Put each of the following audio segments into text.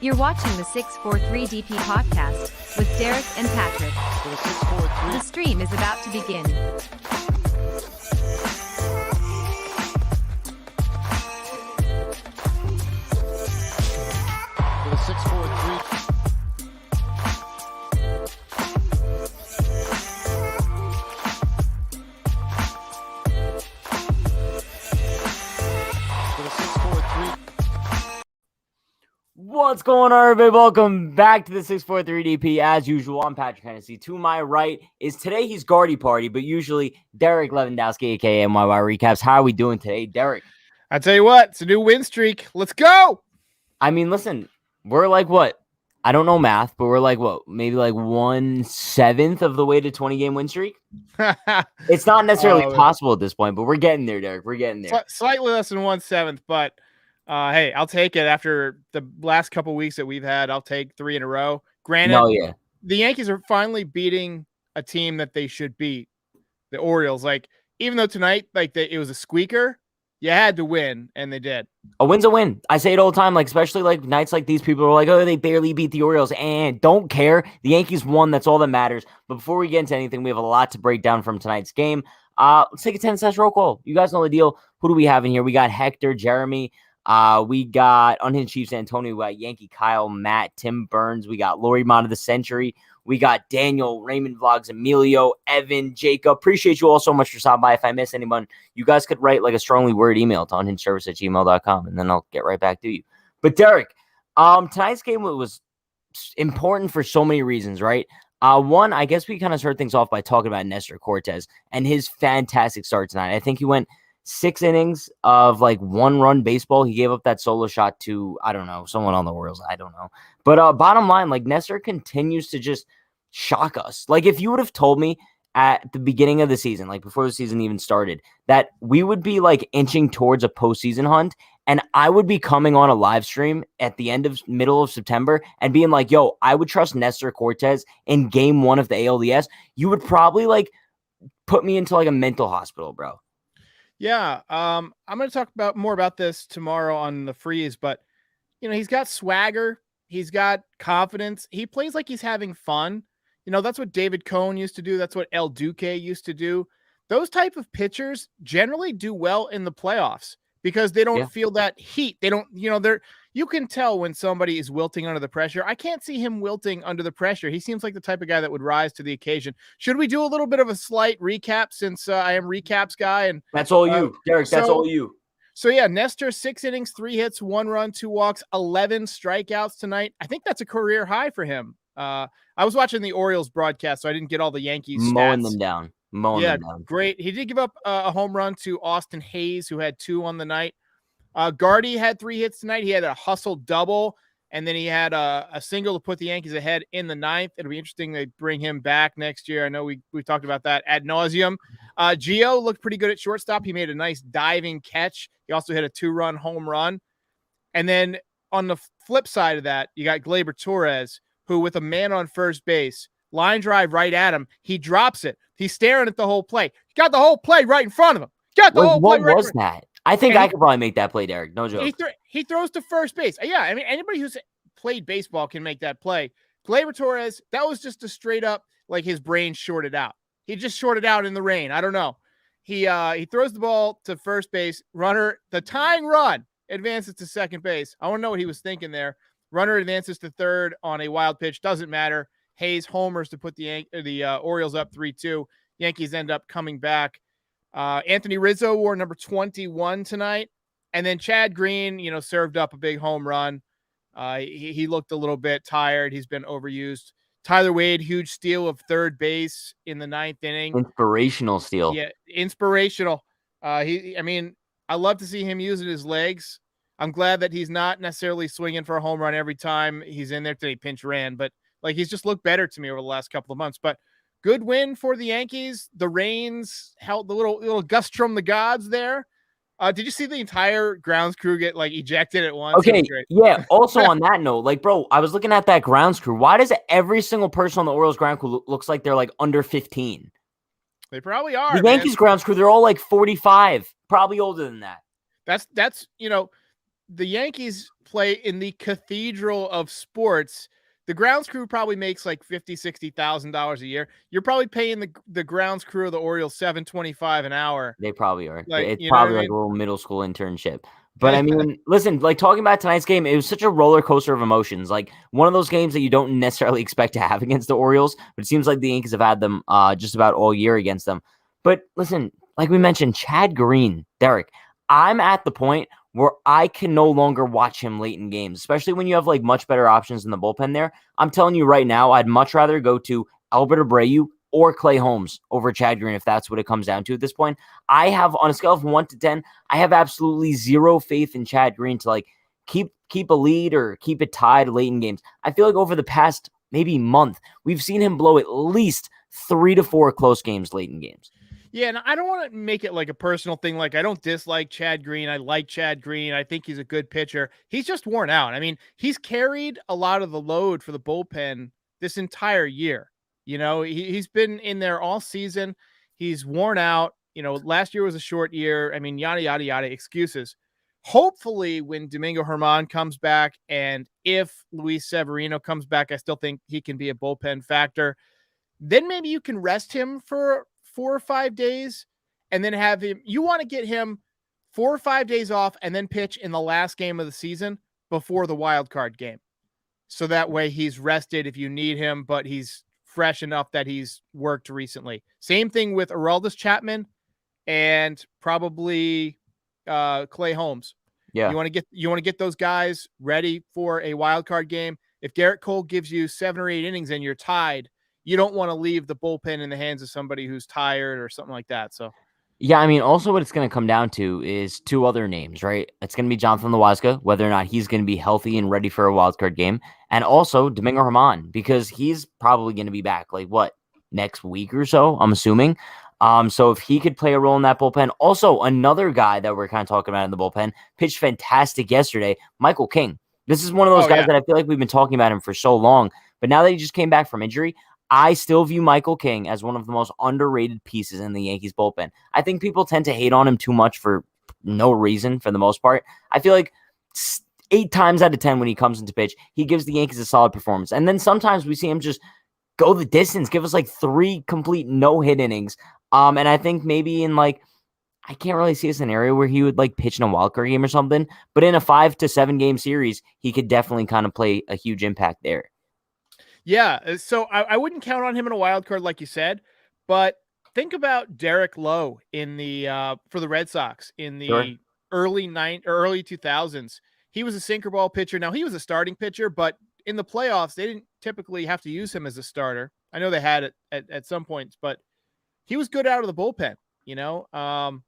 You're watching the 643 DP podcast with Derek and Patrick. The stream is about to begin. For the 643. What's going on, everybody? Welcome back to the 643 DP. As usual, I'm Patrick Hennessy. To my right is today he's Guardy Party, but usually Derek Lewandowski, aka MYY Recaps. How are we doing today, Derek? I tell you what, it's a new win streak. Let's go. I mean, listen, we're like what? I don't know math, but we're like what? Maybe like 1/7 of the way to 20-game win streak. It's not necessarily possible at this point, but we're getting there, Derek. We're getting there. Slightly less than 1/7, but hey, I'll take it after the last couple weeks that we've had. I'll take 3 in a row. Granted, the Yankees are finally beating a team that they should beat, the Orioles. Like, even though tonight, it was a squeaker, you had to win, and they did. A win's a win. I say it all the time, like especially like nights like these, people are like, oh, they barely beat the Orioles, and don't care. The Yankees won. That's all that matters. But before we get into anything, we have a lot to break down from tonight's game. Let's take a 10-slash roll call. You guys know the deal. Who do we have in here? We got Hector, Jeremy. We got Unhinged Chiefs Antonio, we got Yankee Kyle, Matt, Tim Burns, we got Lori Mott of the Century, we got Daniel, Raymond Vlogs, Emilio, Evan, Jacob. Appreciate you all so much for stopping by. If I miss anyone, you guys could write like a strongly worded email to unhingedservice@gmail.com, and then I'll get right back to you. But Derek, tonight's game was important for so many reasons, right? One, I guess we kind of start things off by talking about Nestor Cortez and his fantastic start tonight. I think he went 6 innings of like 1-run baseball. He gave up that solo shot to, I don't know, someone on the Orioles. I don't know. But bottom line, like Nestor continues to just shock us. Like if you would have told me at the beginning of the season, like before the season even started, that we would be like inching towards a postseason hunt, and I would be coming on a live stream at the middle of September and being like, yo, I would trust Nestor Cortez in game 1 of the ALDS, you would probably like put me into like a mental hospital, bro. Yeah, I'm going to talk more about this tomorrow on the Freeze, but, you know, he's got swagger. He's got confidence. He plays like he's having fun. You know, that's what David Cohn used to do. That's what El Duque used to do. Those type of pitchers generally do well in the playoffs because they don't feel that heat. They don't, you know, you can tell when somebody is wilting under the pressure. I can't see him wilting under the pressure. He seems like the type of guy that would rise to the occasion. Should we do a little bit of a slight recap since I am recaps guy? And that's all you, Derek. That's all you. So yeah, Nestor, 6 innings, 3 hits, 1 run, 2 walks, 11 strikeouts tonight. I think that's a career high for him. I was watching the Orioles broadcast, so I didn't get all the Yankees mowing stats. them down. Mowing them down. Great. He did give up a home run to Austin Hayes, who had 2 on the night. Guardy had 3 hits tonight. He had a hustle double, and then he had a single to put the Yankees ahead in the 9th. It'll be interesting they bring him back next year. I know we talked about that ad nauseum. Gio looked pretty good at shortstop. He made a nice diving catch. He also hit a 2-run home run. And then on the flip side of that, you got Gleyber Torres, who with a man on first base, line drive right at him, he drops it. He's staring at the whole play. He got the whole play right in front of him. What was that? I think I could probably make that play, Derek. No joke. He throws to first base. Yeah, I mean, anybody who's played baseball can make that play. Gleyber Torres, that was just a straight up, like his brain shorted out. He just shorted out in the rain. I don't know. He throws the ball to first base. Runner, the tying run, advances to second base. I want to know what he was thinking there. Runner advances to third on a wild pitch. Doesn't matter. Hayes homers to put the Orioles up 3-2. Yankees end up coming back. Anthony Rizzo wore number 21 tonight. And then Chad Green, you know, served up a big home run. He looked a little bit tired. He's been overused. Tyler Wade, huge steal of third base in the 9th inning. Inspirational steal. Yeah, inspirational. I mean, I love to see him using his legs. I'm glad that he's not necessarily swinging for a home run every time he's in there. Today pinch ran, but like he's just looked better to me over the last couple of months. But good win for the Yankees. The rains held the little gust from the gods there. Did you see the entire grounds crew get like ejected at once? Okay, yeah. Also on that note, like, bro, I was looking at that grounds crew. Why does every single person on the Orioles ground crew looks like they're like under 15? They probably are. The Yankees grounds crew, they're all like 45, probably older than that. That's you know, the Yankees play in the cathedral of sports. The grounds crew probably makes like $50,000-$60,000 a year. You're probably paying the grounds crew of the Orioles $7.25 an hour. They probably are. Like, It's you know what probably I like a mean? little middle school internship. But I mean, listen, like talking about tonight's game, it was such a roller coaster of emotions. Like one of those games that you don't necessarily expect to have against the Orioles, but it seems like the Yankees have had them just about all year against them. But listen, like we mentioned, Chad Green, Derek, I'm at the point where I can no longer watch him late in games, especially when you have like much better options in the bullpen there. I'm telling you right now, I'd much rather go to Albert Abreu or Clay Holmes over Chad Green if that's what it comes down to at this point. I have, on a scale of 1 to 10, I have absolutely zero faith in Chad Green to like keep a lead or keep it tied late in games. I feel like over the past maybe month, we've seen him blow at least 3 to 4 close games late in games. Yeah, and I don't want to make it like a personal thing. Like, I don't dislike Chad Green. I like Chad Green. I think he's a good pitcher. He's just worn out. I mean, he's carried a lot of the load for the bullpen this entire year. You know, he's been in there all season. He's worn out. You know, last year was a short year. I mean, yada, yada, yada, excuses. Hopefully, when Domingo Germán comes back and if Luis Severino comes back, I still think he can be a bullpen factor. Then maybe you can rest him for 4 or 5 days and then have him. You want to get him 4 or 5 days off and then pitch in the last game of the season before the wild card game. So that way he's rested if you need him, but he's fresh enough that he's worked recently. Same thing with Aroldis Chapman and probably Clay Holmes. Yeah. You want to get those guys ready for a wild card game. If Garrett Cole gives you 7 or 8 innings and you're tied, you don't want to leave the bullpen in the hands of somebody who's tired or something like that. So, yeah, I mean, also what it's going to come down to is 2 other names, right? It's going to be Jonathan Loaiza, whether or not he's going to be healthy and ready for a wild card game, and also Domingo Germán, because he's probably going to be back like next week or so, I'm assuming. So if he could play a role in that bullpen. Also, another guy that we're kind of talking about in the bullpen pitched fantastic yesterday, Michael King. This is one of those guys that I feel like we've been talking about him for so long, but now that he just came back from injury, I still view Michael King as one of the most underrated pieces in the Yankees bullpen. I think people tend to hate on him too much for no reason for the most part. I feel like 8 times out of 10 when he comes into pitch, he gives the Yankees a solid performance. And then sometimes we see him just go the distance, give us like 3 complete no-hit innings. And I think maybe in I can't really see a scenario where he would pitch in a wildcard game or something, but in a 5 to 7 game series, he could definitely kind of play a huge impact there. Yeah, so I wouldn't count on him in a wild card like you said, but think about Derek Lowe in the for the Red Sox in the early 2000s. He was a sinker ball pitcher. Now he was a starting pitcher, but in the playoffs they didn't typically have to use him as a starter. I know they had it at some points, but he was good out of the bullpen. You know,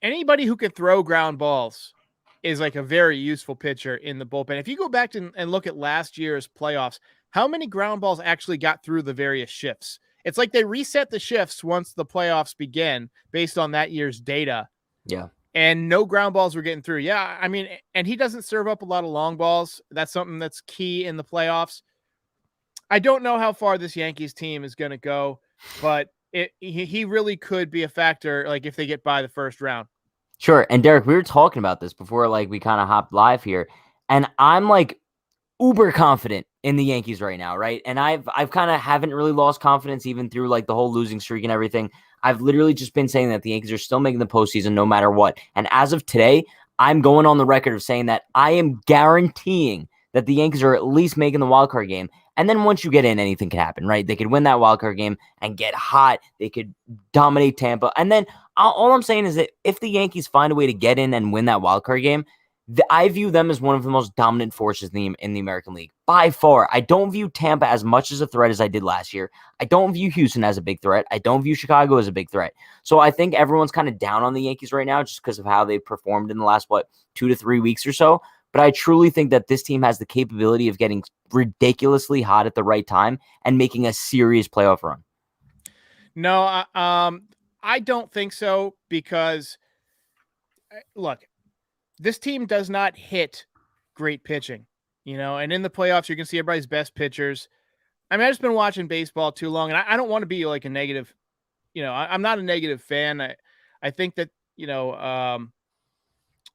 anybody who can throw ground balls is like a very useful pitcher in the bullpen. If you go back and look at last year's playoffs, how many ground balls actually got through the various shifts? It's like they reset the shifts once the playoffs begin based on that year's data. Yeah. And no ground balls were getting through. Yeah. I mean, and he doesn't serve up a lot of long balls. That's something that's key in the playoffs. I don't know how far this Yankees team is going to go, but he really could be a factor. Like if they get by the first round. Sure. And Derek, we were talking about this before, we kind of hopped live here, and I'm uber confident in the Yankees right now. Right. And I've kind of haven't really lost confidence even through the whole losing streak and everything. I've literally just been saying that the Yankees are still making the postseason no matter what. And as of today, I'm going on the record of saying that I am guaranteeing that the Yankees are at least making the wild card game. And then once you get in, anything can happen, right? They could win that wild card game and get hot. They could dominate Tampa. And then all I'm saying is that if the Yankees find a way to get in and win that wild card game, I view them as one of the most dominant forces in the American League. By far, I don't view Tampa as much as a threat as I did last year. I don't view Houston as a big threat. I don't view Chicago as a big threat. So I think everyone's kind of down on the Yankees right now just because of how they performed in the last, 2 to 3 weeks or so. But I truly think that this team has the capability of getting ridiculously hot at the right time and making a serious playoff run. No, I don't think so because, look, this team does not hit great pitching, and in the playoffs, you can see everybody's best pitchers. I mean, I've just been watching baseball too long, and I don't want to be a negative, I'm not a negative fan. I think that,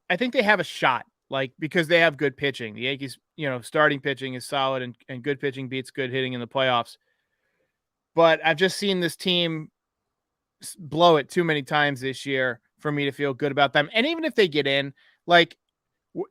I think they have a shot, like, because they have good pitching. The Yankees, starting pitching is solid, and good pitching beats good hitting in the playoffs. But I've just seen this team blow it too many times this year for me to feel good about them. And even if they get in, like,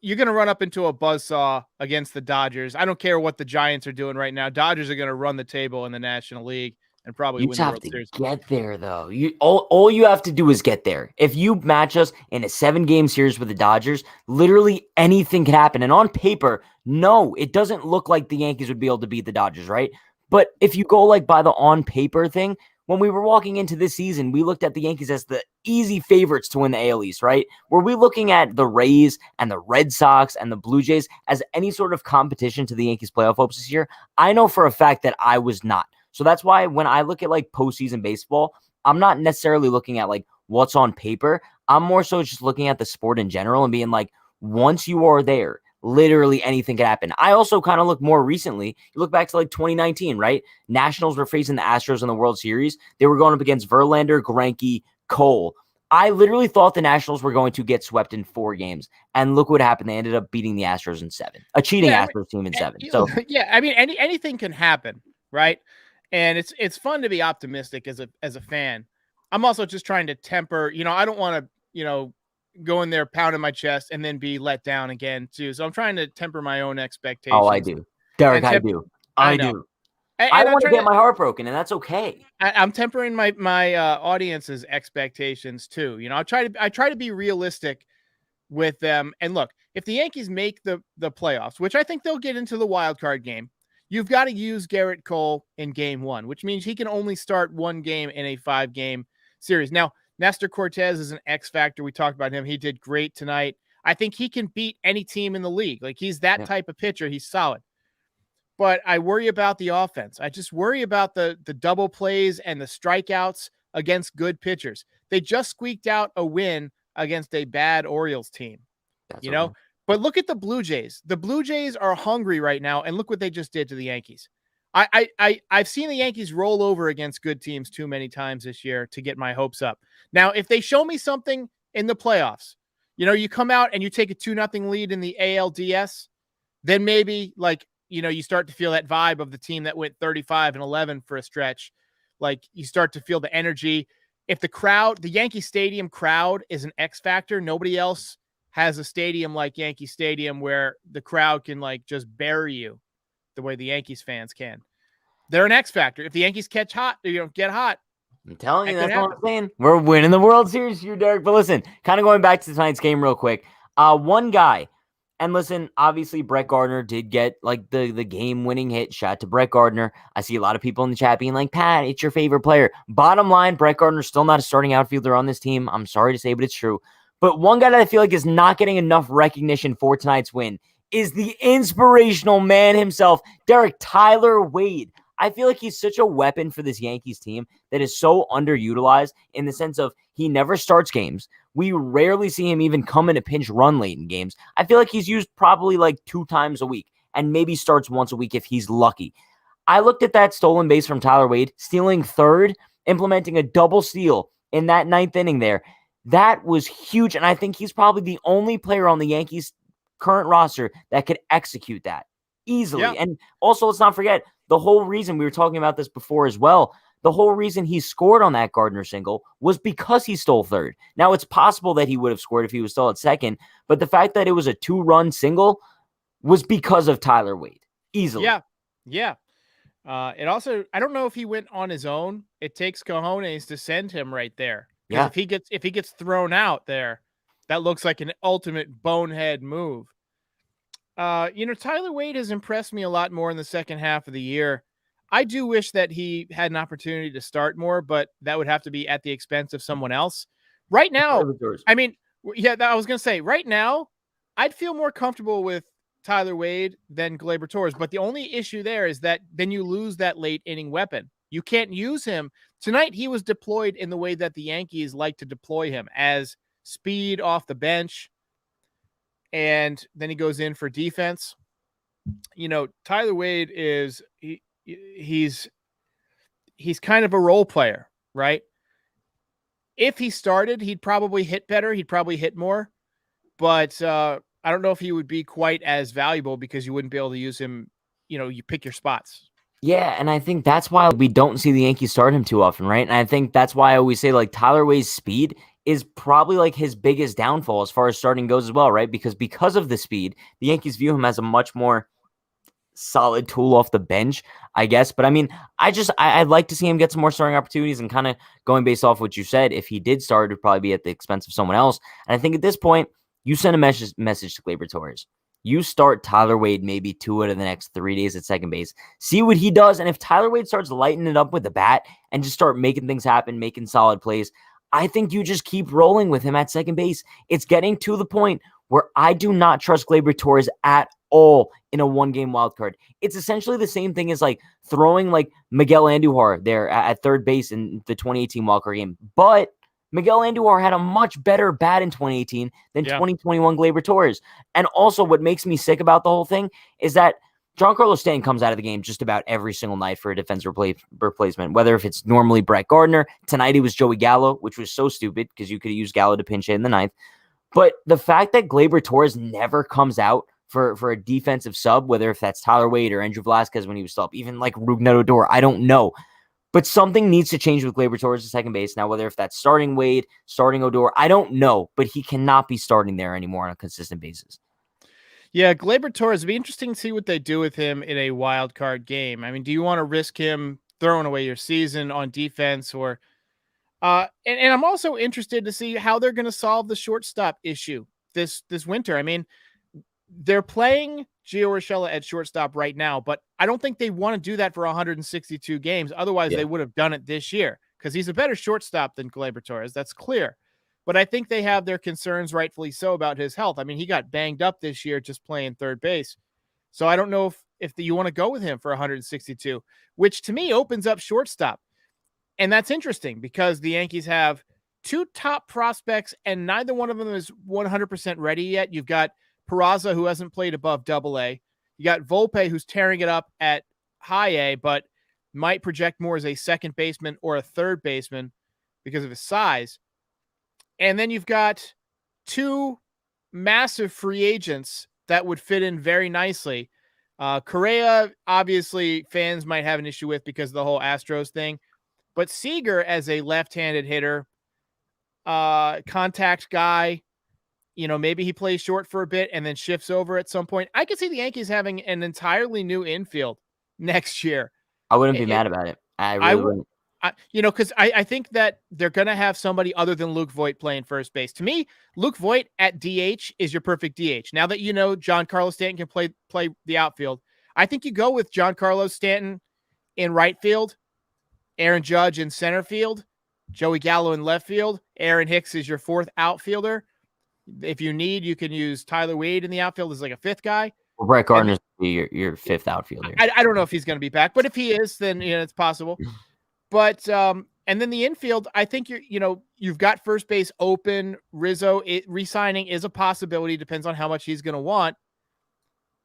you're going to run up into a buzzsaw against the Dodgers. I don't care what the Giants are doing right now. Dodgers are going to run the table in the National League and probably win the World Series. You have to get there, though. All you have to do is get there. If you match us in a 7-game series with the Dodgers, literally anything can happen. And on paper, no, it doesn't look like the Yankees would be able to beat the Dodgers, right? But if you go like by the on paper thing, when we were walking into this season, we looked at the Yankees as the easy favorites to win the AL East, right? Were we looking at the Rays and the Red Sox and the Blue Jays as any sort of competition to the Yankees playoff hopes this year? I know for a fact that I was not. So that's why when I look at like postseason baseball, I'm not necessarily looking at like what's on paper. I'm more so just looking at the sport in general and being like, once you are there, literally anything can happen. I also kind of look more recently. You look back to like 2019, right? Nationals were facing the Astros in the World Series. They were going up against Verlander, Greinke, Cole. I literally thought the Nationals were going to get swept in 4 games. And look what happened. They ended up beating the Astros in 7. A cheating Astros team in 7. So yeah, I mean, anything can happen, right? And it's fun to be optimistic as a fan. I'm also just trying to temper, I don't want to, go in there pounding my chest and then be let down again too. So I'm trying to temper my own expectations. Oh, I do. Derek, I do. I do. I want to get my heart broken, and that's okay. I'm tempering my audience's expectations too. I try to be realistic with them. And look, if the Yankees make the playoffs, which I think they'll get into the wild card game, you've got to use Garrett Cole in game 1, which means he can only start 1 game in a 5-game series. Now, Nestor Cortez is an X factor. We talked about him. He did great tonight. I think he can beat any team in the league. Like, he's that type of pitcher. He's solid. But I worry about the offense. I just worry about the double plays and the strikeouts against good pitchers. They just squeaked out a win against a bad Orioles team. But look at the Blue Jays. The Blue Jays are hungry right now, and look what they just did to the Yankees. I've seen the Yankees roll over against good teams too many times this year to get my hopes up. Now, if they show me something in the playoffs, you come out and you take a 2-0 lead in the ALDS, then maybe you start to feel that vibe of the team that went 35-11 for a stretch. Like, you start to feel the energy. If the Yankee Stadium crowd is an X factor, nobody else has a stadium like Yankee Stadium where the crowd can just bury you the way the Yankees fans can. They're an X factor. If the Yankees get hot, I'm telling you, that's what I'm saying. We're winning the World Series here, Derek. But listen, kind of going back to tonight's game real quick. One guy, and listen, obviously Brett Gardner did get the game-winning hit. Shout out to Brett Gardner. I see a lot of people in the chat being like, Pat, it's your favorite player. Bottom line, Brett Gardner's still not a starting outfielder on this team. I'm sorry to say, but it's true. But one guy that I feel like is not getting enough recognition for tonight's win is the inspirational man himself, Derek Tyler Wade. I feel like he's such a weapon for this Yankees team that is so underutilized in the sense of he never starts games. We rarely see him even come in a pinch run late in games. I feel like he's used probably 2 times a week and maybe starts once a week if he's lucky. I looked at that stolen base from Tyler Wade, stealing third, implementing a double steal in that 9th inning there. That was huge, and I think he's probably the only player on the Yankees' current roster that could execute that easily. Yeah. And also, let's not forget, the whole reason we were talking about this before as well, the whole reason he scored on that Gardner single was because he stole third. Now, it's possible that he would have scored if he was still at second, but the fact that it was a 2-run single was because of Tyler Wade. Easily. Yeah. It also, I don't know if he went on his own. It takes cojones to send him right there. Yeah. If he gets thrown out there, that looks like an ultimate bonehead move. Tyler Wade has impressed me a lot more in the second half of the year. I do wish that he had an opportunity to start more, but that would have to be at the expense of someone else. Right now, I mean, I was going to say, right now, I'd feel more comfortable with Tyler Wade than Gleyber Torres, but the only issue there is that then you lose that late inning weapon. You can't use him. Tonight, he was deployed in the way that the Yankees like to deploy him, as speed off the bench, and then he goes in for defense. Tyler Wade is he's kind of a role player, right? If he started, he'd probably hit better. He'd probably hit more. but I don't know if he would be quite as valuable because you wouldn't be able to use him. You pick your spots. Yeah, and I think that's why we don't see the Yankees start him too often, right? And I think that's why I always say like Tyler Wade's speed is probably like his biggest downfall as far as starting goes as well, right? Because of the speed, the Yankees view him as a much more solid tool off the bench, I guess. But I mean, I'd like to see him get some more starting opportunities, and kind of going based off what you said, if he did start, it would probably be at the expense of someone else. And I think at this point, you send a message to Gleyber Torres. You start Tyler Wade maybe 2 out of the next 3 days at second base. See what he does. And if Tyler Wade starts lighting it up with the bat and just start making things happen, making solid plays, I think you just keep rolling with him at second base. It's getting to the point where I do not trust Gleyber Torres at all in a one-game wild card. It's essentially the same thing as like throwing like Miguel Andujar there at third base in the 2018 wild card game. But Miguel Andujar had a much better bat in 2018 than 2021 Gleyber Torres. And also what makes me sick about the whole thing is that Giancarlo Stanton comes out of the game just about every single night for a defensive replacement, whether if it's normally Brett Gardner. Tonight it was Joey Gallo, which was so stupid because you could have used Gallo to pinch hit in the ninth. But the fact that Gleyber Torres never comes out for a defensive sub, whether if that's Tyler Wade or Andrew Velazquez when he was still up, even like Rougned Odor, I don't know. But something needs to change with Gleyber Torres at second base. Now, whether if that's starting Wade, starting Odor, I don't know. But he cannot be starting there anymore on a consistent basis. Yeah, Gleyber Torres, it'd be interesting to see what they do with him in a wild card game. I mean, do you want to risk him throwing away your season on defense? Or and I'm also interested to see how they're going to solve the shortstop issue this winter. I mean, they're playing Gio Urshela at shortstop right now, but I don't think they want to do that for 162 games. Otherwise, they would have done it this year because he's a better shortstop than Gleyber Torres. That's clear. But I think they have their concerns, rightfully so, about his health. I mean, he got banged up this year just playing third base. So I don't know if you want to go with him for 162, which to me opens up shortstop. And that's interesting because the Yankees have 2 top prospects and neither one of them is 100% ready yet. You've got Peraza, who hasn't played above Double-A. You got Volpe, who's tearing it up at high A, but might project more as a second baseman or a third baseman because of his size. And then you've got 2 massive free agents that would fit in very nicely. Correa, obviously, fans might have an issue with because of the whole Astros thing. But Seager, as a left-handed hitter, contact guy, maybe he plays short for a bit and then shifts over at some point. I could see the Yankees having an entirely new infield next year. I wouldn't be mad about it. I really wouldn't. Because I think that they're going to have somebody other than Luke Voit playing first base. To me, Luke Voit at DH is your perfect DH. Now that Giancarlo Stanton can play the outfield, I think you go with Giancarlo Stanton in right field, Aaron Judge in center field, Joey Gallo in left field, Aaron Hicks is your 4th outfielder. If you need, you can use Tyler Wade in the outfield as like a 5th guy. Well, Brett Gardner's your 5th outfielder. I don't know if he's going to be back, but if he is, then it's possible. But and then the infield, I think you've got first base open. Rizzo re-signing is a possibility. Depends on how much he's going to want.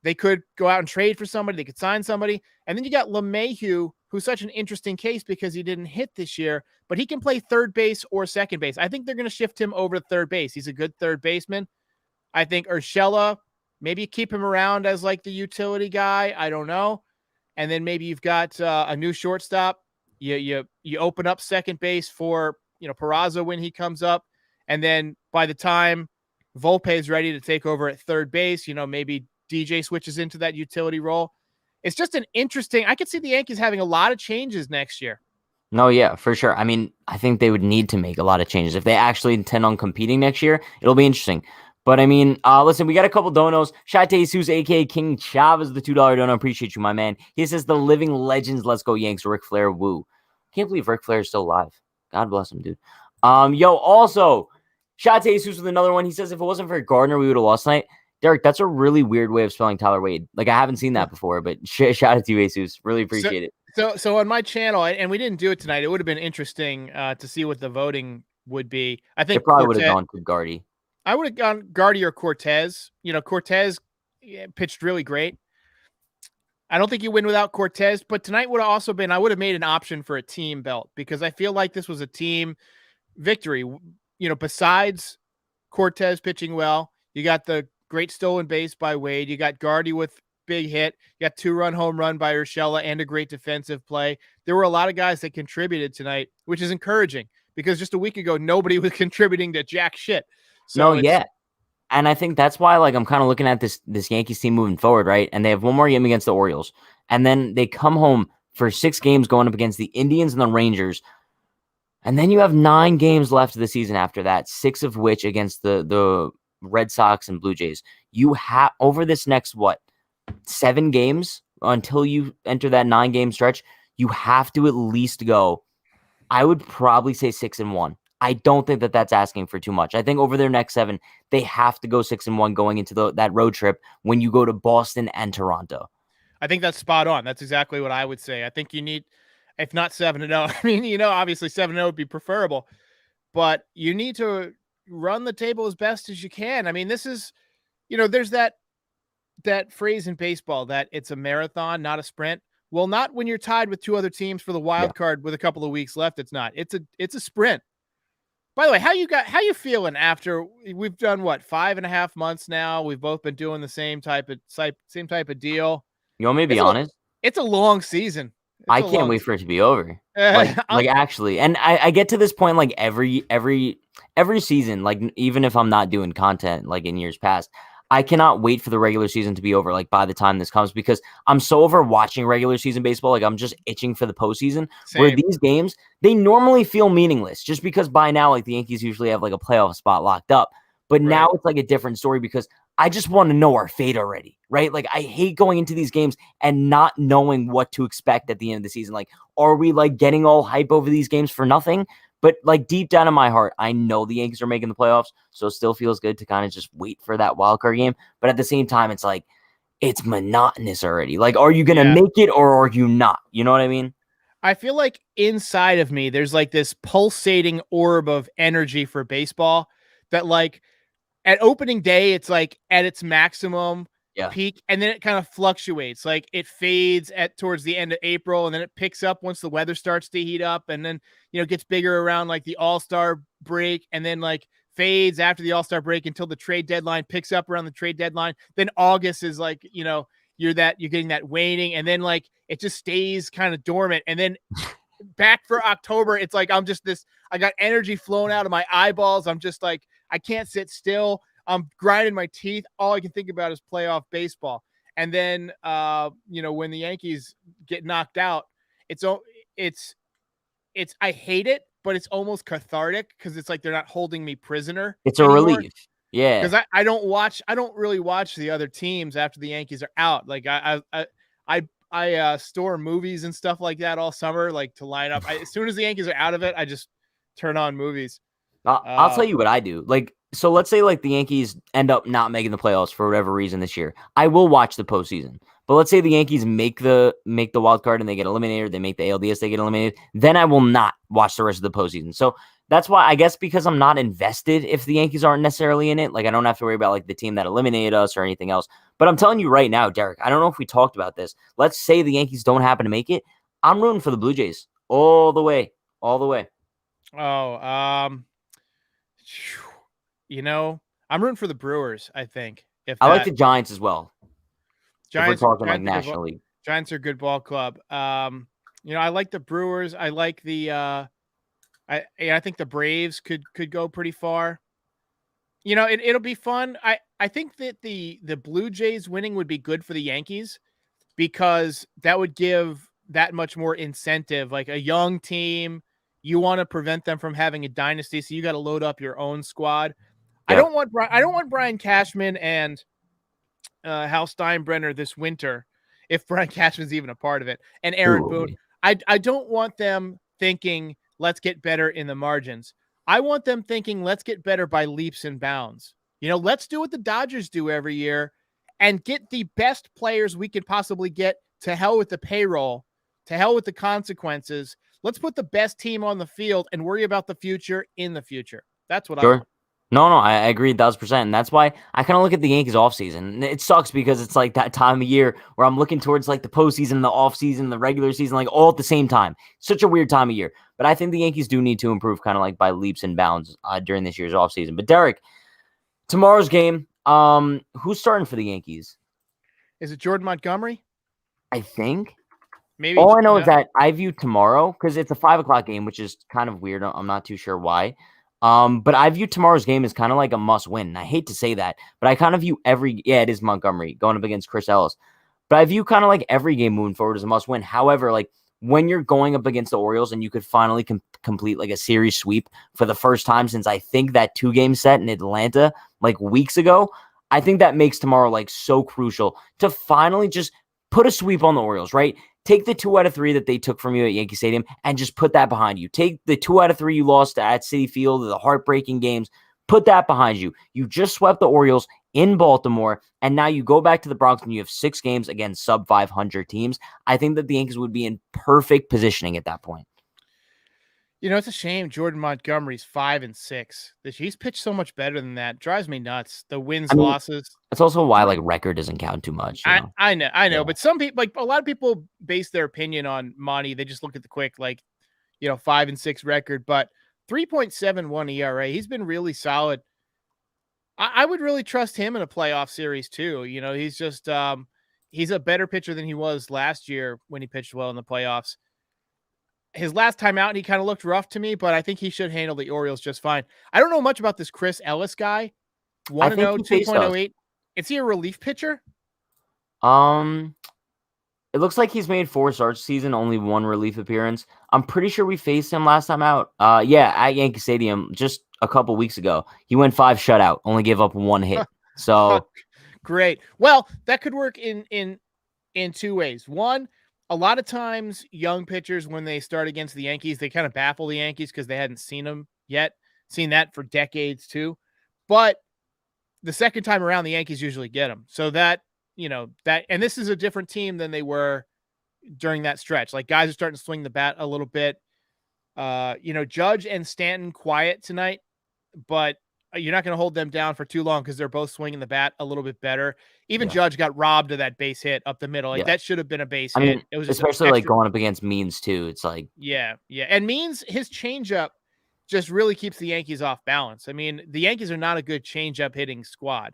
They could go out and trade for somebody. They could sign somebody. And then you got LeMahieu, who's such an interesting case because he didn't hit this year, but he can play third base or second base. I think they're going to shift him over to third base. He's a good third baseman. I think Urshela, maybe keep him around as like the utility guy. I don't know. And then maybe you've got a new shortstop. You open up second base for Peraza when he comes up, and then by the time Volpe is ready to take over at third base, maybe DJ switches into that utility role. It's just an interesting. I could see the Yankees having a lot of changes next year. No, yeah, for sure. I mean, I think they would need to make a lot of changes if they actually intend on competing next year. It'll be interesting. But I mean, listen, we got a couple donos. Shai Jesus, aka King Chavez, the $2 dono. Appreciate you, my man. He says the living legends. Let's go Yanks. Ric Flair, woo. Can't believe Ric Flair is still alive. God bless him, dude. Also, Shai Jesus with another one. He says if it wasn't for Gardner, we would have lost tonight. Derek, that's a really weird way of spelling Tyler Wade. Like, I haven't seen that before, but shout out to you, Jesus. Really appreciate it. So on my channel, and we didn't do it tonight, it would have been interesting to see what the voting would be. I think it probably would have gone to Gardy. I would have gone Gardy or Cortez. Cortez pitched really great. I don't think you win without Cortez, but tonight would have also been, I would have made an option for a team belt because I feel like this was a team victory. Besides Cortez pitching well, You got the great stolen base by Wade. You got Gardy with big hit. You got 2-run home run by Urshela and a great defensive play. There were a lot of guys that contributed tonight, which is encouraging because just a week ago, nobody was contributing to jack shit. So yeah. And I think that's why, like, I'm kind of looking at this Yankees team moving forward, right? And they have one more game against the Orioles. And then they come home for 6 games going up against the Indians and the Rangers. And then you have 9 games left of the season after that, 6 of which against the Red Sox and Blue Jays. You have, over this next, 7 games until you enter that 9-game stretch, you have to at least go, I would probably say 6-1. I don't think that that's asking for too much. I think over their next 7, they have to go 6-1 going into that road trip when you go to Boston and Toronto. I think that's spot on. That's exactly what I would say. I think you need, if not 7-0, I mean, obviously 7-0 would be preferable, but you need to run the table as best as you can. I mean, this is, there's that phrase in baseball that it's a marathon, not a sprint. Well, not when you're tied with 2 other teams for the wild card with a couple of weeks left. It's not. It's a sprint. By the way, how you feeling after we've done 5.5 months now? We've both been doing the same type of deal. You want me to be honest? It's a long season. I can't wait for it to be over. Like actually, and I get to this point like every season, like even if I'm not doing content like in years past, I cannot wait for the regular season to be over. Like by the time this comes, because I'm so over watching regular season baseball. Like I'm just itching for the postseason. Same. Where these games, they normally feel meaningless just because by now, like the Yankees usually have like a playoff spot locked up. But now it's like a different story because I just want to know our fate already, right? Like I hate going into these games and not knowing what to expect at the end of the season. Like, are we like getting all hype over these games for nothing? But like deep down in my heart, I know the Yankees are making the playoffs, so it still feels good to kind of just wait for that wild card game. But at the same time, it's like it's monotonous already. Like, are you gonna make it or are you not? You know what I mean? I feel like inside of me, there's like this pulsating orb of energy for baseball that, like, at opening day, it's like at its maximum peak, and then it kind of fluctuates. Like it fades towards the end of April, and then it picks up once the weather starts to heat up, and then gets bigger around like the All-Star break, and then like fades after the All-Star break until the trade deadline, picks up around the trade deadline. Then August is like you're getting that waning, and then like it just stays kind of dormant, and then back for October, it's like I got energy flowing out of my eyeballs. I'm just like I can't sit still. I'm grinding my teeth. All I can think about is playoff baseball. And then, when the Yankees get knocked out, I hate it, but it's almost cathartic because it's like they're not holding me prisoner. It's a relief. Yeah. Because I don't really watch the other teams after the Yankees are out. Like I store movies and stuff like that all summer, like to line up. As soon as the Yankees are out of it, I just turn on movies. I'll tell you what I do. Like, so let's say like the Yankees end up not making the playoffs for whatever reason this year. I will watch the postseason. But let's say the Yankees make the wild card and they get eliminated, they make the ALDS, they get eliminated, then I will not watch the rest of the postseason. So that's why I guess because I'm not invested if the Yankees aren't necessarily in it, like I don't have to worry about like the team that eliminated us or anything else. But I'm telling you right now, Derek, I don't know if we talked about this. Let's say the Yankees don't happen to make it. I'm rooting for the Blue Jays all the way. All the way. Oh, I'm rooting for the Brewers, I think. I like the Giants as well. Giants, if we're talking like National League. Giants are a good ball club. I like the Brewers. I like the I think the Braves could go pretty far. It'll be fun. I think that the Blue Jays winning would be good for the Yankees because that would give that much more incentive. Like a young team, you want to prevent them from having a dynasty, so you got to load up your own squad. Yep. I don't want Brian Cashman and Hal Steinbrenner this winter, if Brian Cashman's even a part of it, and Aaron Boone. I don't want them thinking, let's get better in the margins. I want them thinking, let's get better by leaps and bounds. Let's do what the Dodgers do every year and get the best players we could possibly get. To hell with the payroll, to hell with the consequences. Let's put the best team on the field and worry about the future in the future. That's what I want. No, I agree 1,000%. And that's why I kind of look at the Yankees offseason. It sucks because it's like that time of year where I'm looking towards like the postseason, the offseason, the regular season, like all at the same time. Such a weird time of year. But I think the Yankees do need to improve kind of like by leaps and bounds during this year's offseason. But Derek, tomorrow's game, Who's starting for the Yankees? Is it Jordan Montgomery? I think. Maybe. All I know is that I view tomorrow, because it's a 5:00 game, which is kind of weird. I'm not too sure why. But I view tomorrow's game as kind of like a must win. And I hate to say that, but I kind of view it is Montgomery going up against Chris Ellis. But I view kind of like every game moving forward as a must win. However, like when you're going up against the Orioles and you could finally complete like a series sweep for the first time since I think that 2-game set in Atlanta like weeks ago, I think that makes tomorrow like so crucial to finally just put a sweep on the Orioles, right? Take the 2 out of 3 that they took from you at Yankee Stadium and just put that behind you. Take the 2 out of 3 you lost at Citi Field, the heartbreaking games, put that behind you. You just swept the Orioles in Baltimore, and now you go back to the Bronx and you have 6 games against sub-500 teams. I think that the Yankees would be in perfect positioning at that point. You know, it's a shame Jordan Montgomery's 5-6. He's pitched so much better than that. Drives me nuts. The wins, losses. That's also why like record doesn't count too much. I know. Yeah. But some people, like a lot of people, base their opinion on Monty. They just look at the quick, 5-6 record, but 3.71 ERA. He's been really solid. I would really trust him in a playoff series too. You know, he's just he's a better pitcher than he was last year when he pitched well in the playoffs. His last time out, he kind of looked rough to me, but I think he should handle the Orioles just fine. I don't know much about this Chris Ellis guy. 1-0, 2.08. Is he a relief pitcher? It looks like he's made 4 starts season, only 1 relief appearance. I'm pretty sure we faced him last time out. At Yankee Stadium just a couple weeks ago. He went 5 shutout, only gave up 1 hit. So great. Well, that could work in 2 ways. One, a lot of times young pitchers, when they start against the Yankees, they kind of baffle the Yankees because they hadn't seen them yet. Seen that for decades too. But the second time around, the Yankees usually get them. So that, and this is a different team than they were during that stretch. Like guys are starting to swing the bat a little bit. Judge and Stanton quiet tonight, but you're not going to hold them down for too long because they're both swinging the bat a little bit better. Even Judge got robbed of that base hit up the middle. Like that should have been a base hit. It was especially like going up against Means too. It's like, yeah. And Means, his changeup just really keeps the Yankees off balance. I mean, the Yankees are not a good changeup hitting squad.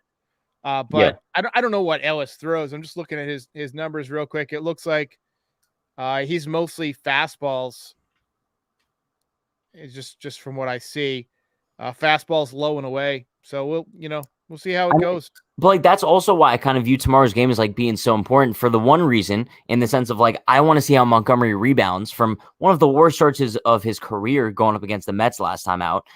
But I don't know what Ellis throws. I'm just looking at his numbers real quick. It looks like he's mostly fastballs. It's just from what I see. Fastballs low and away. So we'll see how it goes. But like that's also why I kind of view tomorrow's game as like being so important for the one reason, in the sense of like I want to see how Montgomery rebounds from one of the worst starts of his career going up against the Mets last time out.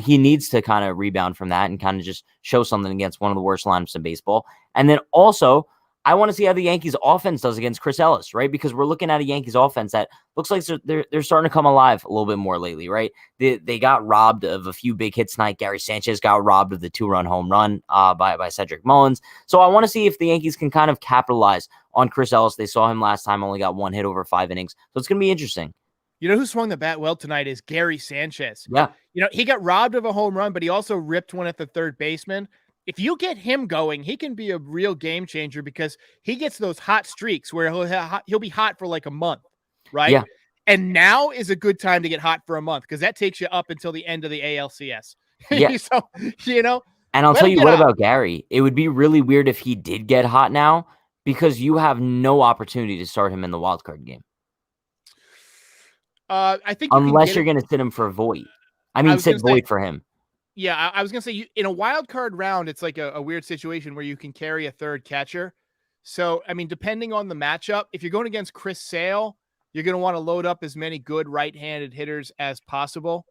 He needs to kind of rebound from that and kind of just show something against one of the worst lineups in baseball. And then also, I want to see how the Yankees offense does against Chris Ellis, right? Because we're looking at a Yankees offense that looks like they're starting to come alive a little bit more lately, right? They got robbed of a few big hits tonight. Gary Sanchez got robbed of the 2-run home run by Cedric Mullins. So I want to see if the Yankees can kind of capitalize on Chris Ellis. They saw him last time, only got 1 hit over 5 innings. So it's going to be interesting. You know who swung the bat well tonight is Gary Sanchez. Yeah. He got robbed of a home run, but he also ripped one at the third baseman. If you get him going, he can be a real game changer because he gets those hot streaks where he'll be hot for like a month, right? Yeah. And now is a good time to get hot for a month because that takes you up until the end of the ALCS. Yeah. So, and I'll tell you what about Gary. It would be really weird if he did get hot now because you have no opportunity to start him in the wild card game. I think unless you're going to sit him for Voit. Sit Voit for him. Yeah, I was going to say, in a wild card round, it's like a weird situation where you can carry a third catcher. So, depending on the matchup, if you're going against Chris Sale, you're going to want to load up as many good right-handed hitters as possible.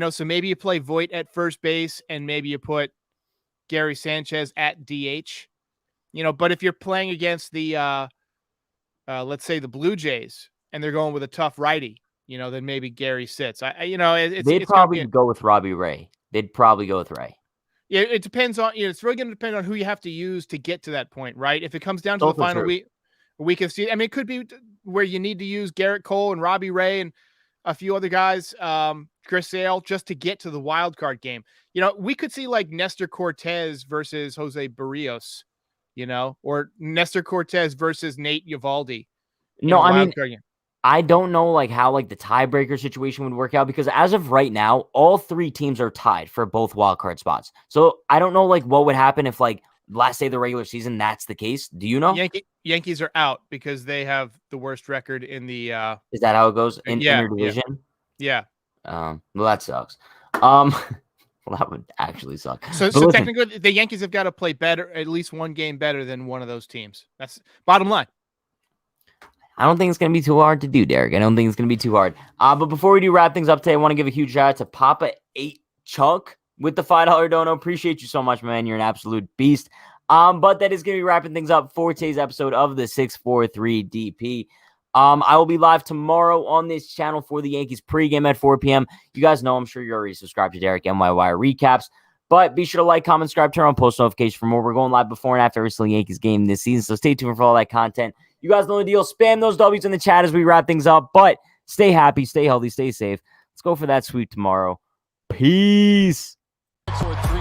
So maybe you play Voit at first base and maybe you put Gary Sanchez at DH. But if you're playing against the, let's say the Blue Jays, and they're going with a tough righty, then maybe Gary sits. They'd probably go with Robbie Ray. They'd probably go with Ray. Yeah, it depends on, it's really going to depend on who you have to use to get to that point, right? If it comes down to the final week of season, it could be where you need to use Garrett Cole and Robbie Ray and a few other guys, Chris Sale, just to get to the wild card game. We could see like Nestor Cortez versus Jose Barrios, or Nestor Cortez versus Nate Eovaldi. I don't know like how like the tiebreaker situation would work out because as of right now, all 3 teams are tied for both wildcard spots. So I don't know like what would happen if like last day of the regular season that's the case. Do you know? Yankees are out because they have the worst record in the. Is that how it goes in yeah, interdivision? Yeah. Well, that sucks. Well, that would actually suck. So technically, the Yankees have got to play better, at least one game better than one of those teams. That's bottom line. I don't think it's going to be too hard to do, Derek. I don't think it's going to be too hard. But before we do wrap things up today, I want to give a huge shout out to Papa 8 Chunk with the $5 dono. Appreciate you so much, man. You're an absolute beast. But that is going to be wrapping things up for today's episode of the 643 DP. I will be live tomorrow on this channel for the Yankees pregame at 4 p.m. You guys know, I'm sure you're already subscribed to Derek NYY recaps, but be sure to like, comment, subscribe, turn on post notifications for more. We're going live before and after every single Yankees game this season, so stay tuned for all that content. You guys know the deal. Spam those W's in the chat as we wrap things up, but stay happy, stay healthy, stay safe. Let's go for that sweep tomorrow. Peace. 6-4-3.